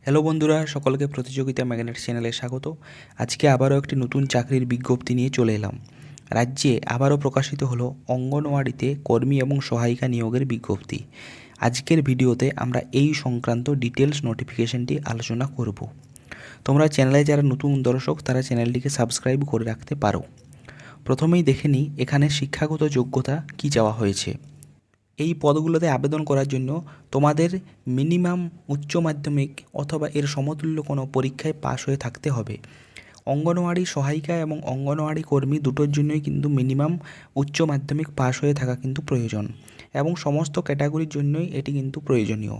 Hello বন্ধুরা, সকলকে প্রতিযোগিতা ম্যাগনেট চ্যানেলে স্বাগত। আজকে আবারও একটি নতুন চাকরির বিজ্ঞপ্তি নিয়ে চলে এলাম। রাজ্যে আবারও প্রকাশিত হলো অঙ্গনওয়াড়িতে কর্মী এবং সহায়িকা নিয়োগের বিজ্ঞপ্তি। আজকের ভিডিওতে আমরা এই সংক্রান্ত ডিটেলস নোটিফিকেশনটি আলোচনা করব। তোমরা চ্যানেলে যারা নতুন দর্শক তারা চ্যানেলটিকে সাবস্ক্রাইব করে রাখতে পারো। প্রথমেই দেখে নিই এখানে শিক্ষাগত যোগ্যতা কী চাওয়া হয়েছে। এই পদগুলোতে আবেদন করার জন্য তোমাদের মিনিমাম উচ্চ মাধ্যমিক অথবা এর সমতুল্য কোনো পরীক্ষায় পাশ হয়ে থাকতে হবে। অঙ্গনওয়াড়ি সহায়িকা এবং অঙ্গনওয়াড়ি কর্মী দুটোর জন্যই কিন্তু মিনিমাম উচ্চ মাধ্যমিক পাশ হয়ে থাকা কিন্তু প্রয়োজন এবং সমস্ত ক্যাটাগরির জন্যই এটি কিন্তু প্রয়োজনীয়।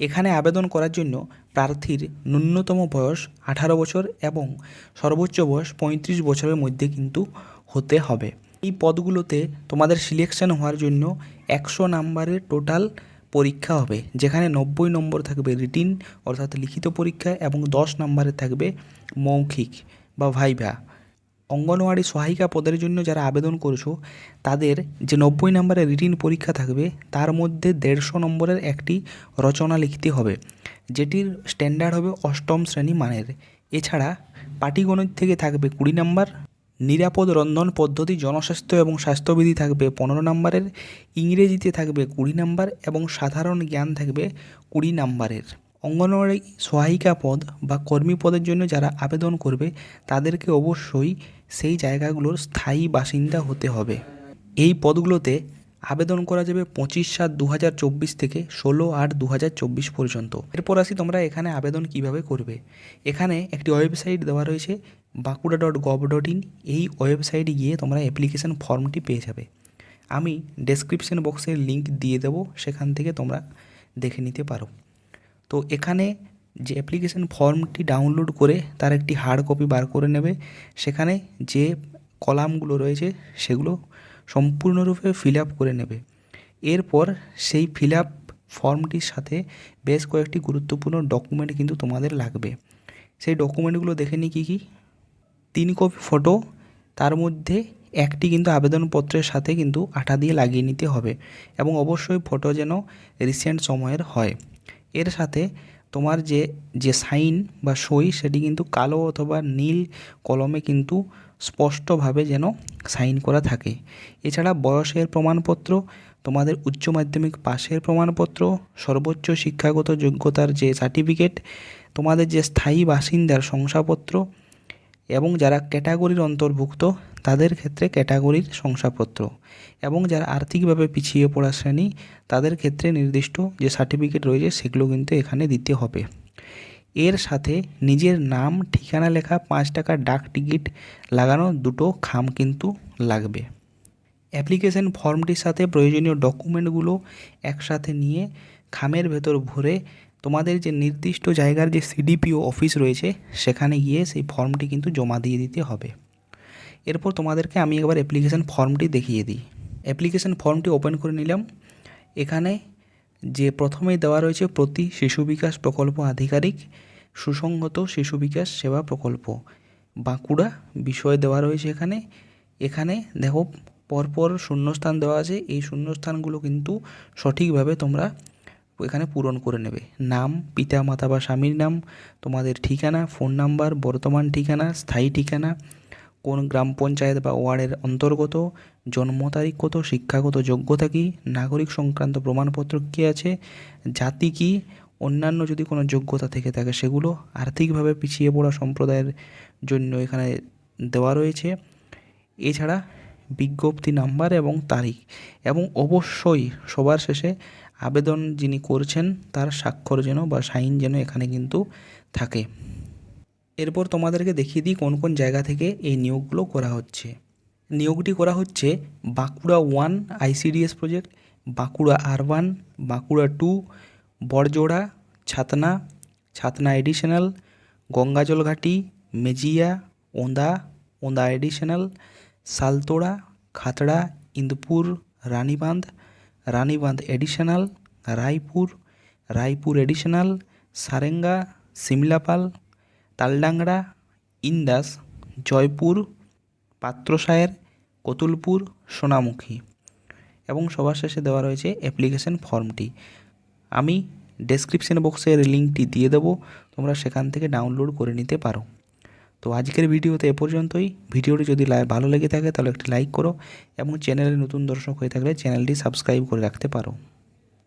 এখানে আবেদন করার জন্য প্রার্থীর ন্যূনতম বয়স 18 বছর এবং সর্বোচ্চ বয়স 35 বছরের মধ্যে কিন্তু হতে হবে। এই পদগুলোতে তোমাদের সিলেকশন হওয়ার জন্য 100 নাম্বারের টোটাল পরীক্ষা হবে, যেখানে 90 নম্বর থাকবে রিটিন অর্থাৎ লিখিত পরীক্ষা এবং 10 নম্বরের থাকবে মৌখিক বা ভাইভা। অঙ্গনওয়াড়ি সহায়িকা পদের জন্য যারা আবেদন করছো তাদের যে 90 নম্বরের রিটিন পরীক্ষা থাকবে তার মধ্যে 150 নম্বরের একটি রচনা লিখতে হবে, যেটির স্ট্যান্ডার্ড হবে অষ্টম শ্রেণী মানের। এছাড়া পাটিগণিত থেকে থাকবে 20 নম্বর, নিরাপদ রন্ধন পদ্ধতি জনস্বাস্থ্য এবং স্বাস্থ্যবিধি থাকবে 15 নম্বরের, ইংরেজিতে থাকবে 20 নম্বর এবং সাধারণ জ্ঞান থাকবে 20 নম্বরের। অঙ্গনওয়াড়ি সহায়িকা পদ বা কর্মী পদের জন্য যারা আবেদন করবে তাদেরকে অবশ্যই সেই জায়গাগুলোর স্থায়ী বাসিন্দা হতে হবে। এই পদগুলোতে আবেদন করা যাবে 25/7/2024 থেকে 16/8/2024 পর্যন্ত। এরপর আসি তোমরা এখানে আবেদন কিভাবে করবে। এখানে একটি ওয়েবসাইট দেওয়া রয়েছে bankura.gov.in। এই ওয়েবসাইটে গিয়ে তোমরা অ্যাপ্লিকেশন ফর্মটি পেয়ে যাবে। আমি ডেসক্রিপশন বক্সে লিংক দিয়ে দেবো, সেখান থেকে তোমরা দেখে নিতে পারো। তো এখানে যে অ্যাপ্লিকেশন ফর্মটি ডাউনলোড করে তার একটি হার্ড কপি বার করে নেবে। সেখানে যে কলামগুলো রয়েছে সেগুলো সম্পূর্ণরূপে ফিল আপ করে নেবে। এরপর সেই ফিল আপ ফর্মটির সাথে বেশ কয়েকটি গুরুত্বপূর্ণ ডকুমেন্ট কিন্তু তোমাদের লাগবে। সেই ডকুমেন্টগুলো দেখে নিই কী কী। 3 কপি ফটো, তার মধ্যে একটি কিন্তু আবেদনপত্রের সাথে কিন্তু আঠা দিয়ে লাগিয়ে নিতে হবে এবং অবশ্যই ফটো যেন রিসেন্ট সময়ের হয়। এর সাথে তোমার যে সাইন বা সই সেটি কিন্তু কালো অথবা নীল কলমে কিন্তু স্পষ্টভাবে যেন সাইন করা থাকে। এছাড়া বয়সের প্রমাণপত্র, তোমাদের উচ্চ মাধ্যমিক পাশের প্রমাণপত্র, সর্বোচ্চ শিক্ষাগত যোগ্যতার যে সার্টিফিকেট, তোমাদের যে স্থায়ী বাসিন্দার শংসাপত্র এবং যারা ক্যাটাগরির অন্তর্ভুক্ত তাদের ক্ষেত্রে ক্যাটাগরির শংসাপত্র এবং যারা আর্থিকভাবে পিছিয়ে পড়া শ্রেণী তাদের ক্ষেত্রে নির্দিষ্ট যে সার্টিফিকেট রয়েছে সেগুলো কিন্তু এখানে দিতে হবে। এর সাথে নিজের নাম ঠিকানা লেখা 5 টাকার ডাক টিকিট লাগানো দুটো খাম কিন্তু লাগবে। অ্যাপ্লিকেশন ফর্মটির সাথে প্রয়োজনীয় ডকুমেন্টগুলো একসাথে নিয়ে খামের ভেতর ভরে তোমাদের যে নির্দিষ্ট জায়গার যে সিডিপিও অফিস রয়েছে সেখানে গিয়ে সেই ফর্মটি কিন্তু জমা দিয়ে দিতে হবে। এরপর তোমাদেরকে আমি একবার অ্যাপ্লিকেশন ফর্মটি দেখিয়ে দিই। অ্যাপ্লিকেশন ফর্মটি ওপেন করে নিলাম। এখানে যে প্রথমেই দেওয়া রয়েছে প্রতি শিশু বিকাশ প্রকল্প আধিকারিক, সুসংহত শিশু বিকাশ সেবা প্রকল্প বাঁকুড়া বিষয় দেওয়া রয়েছে। এখানে দেখো পরপর শূন্যস্থান দেওয়া আছে। এই শূন্যস্থানগুলো কিন্তু সঠিকভাবে তোমরা এখানে পূরণ করে নেবে। নাম, পিতা মাতা বা স্বামীর নাম, তোমাদের ঠিকানা, ফোন নাম্বার, বর্তমান ঠিকানা, স্থায়ী ঠিকানা, কোন গ্রাম পঞ্চায়েত বা ওয়ার্ডের অন্তর্গত, জন্ম তারিখ কত, শিক্ষাগত যোগ্যতা কী, নাগরিক সংক্রান্ত প্রমাণপত্র কী আছে, জাতি কী, অন্যান্য যদি কোনো যোগ্যতা থেকে থাকে সেগুলো, আর্থিকভাবে পিছিয়ে পড়া সম্প্রদায়ের জন্য এখানে দেওয়া রয়েছে। এছাড়া বিজ্ঞপ্তি নাম্বার এবং তারিখ এবং অবশ্যই সবার শেষে আবেদন যিনি করছেন তার স্বাক্ষর যেন বা সাইন যেন এখানে কিন্তু থাকে। এরপর তোমাদেরকে দেখিয়ে দিই কোন কোন জায়গা থেকে এই নিয়োগগুলো করা হচ্ছে। নিয়োগটি করা হচ্ছে Bankura 1 ICDS project, Bankura urban, Bankura 2, Barjora, Chhatna, Chhatna additional, Gangajalghati, Mejia, Onda, Onda additional, Saltora, Khatra, Indpur, Ranibandh, Ranibandh additional, Raipur, Raipur additional, Sarenga, Simlapal, Taldangra, Indas, Joypur, Patrasayer, Kotulpur, Sonamukhi এবং সবার শেষে দেওয়া রয়েছে অ্যাপ্লিকেশন ফর্মটি। আমি ডেসক্রিপশন বক্সের লিঙ্কটি দিয়ে দেবো, তোমরা সেখান থেকে ডাউনলোড করে নিতে পারো। তো আজকের ভিডিওতে এ পর্যন্তই। ভিডিওটি যদি ভালো লেগে থাকে তাহলে একটি লাইক করো এবং চ্যানেলে নতুন দর্শক হয়ে থাকলে চ্যানেলটি সাবস্ক্রাইব করে রাখতে পারো।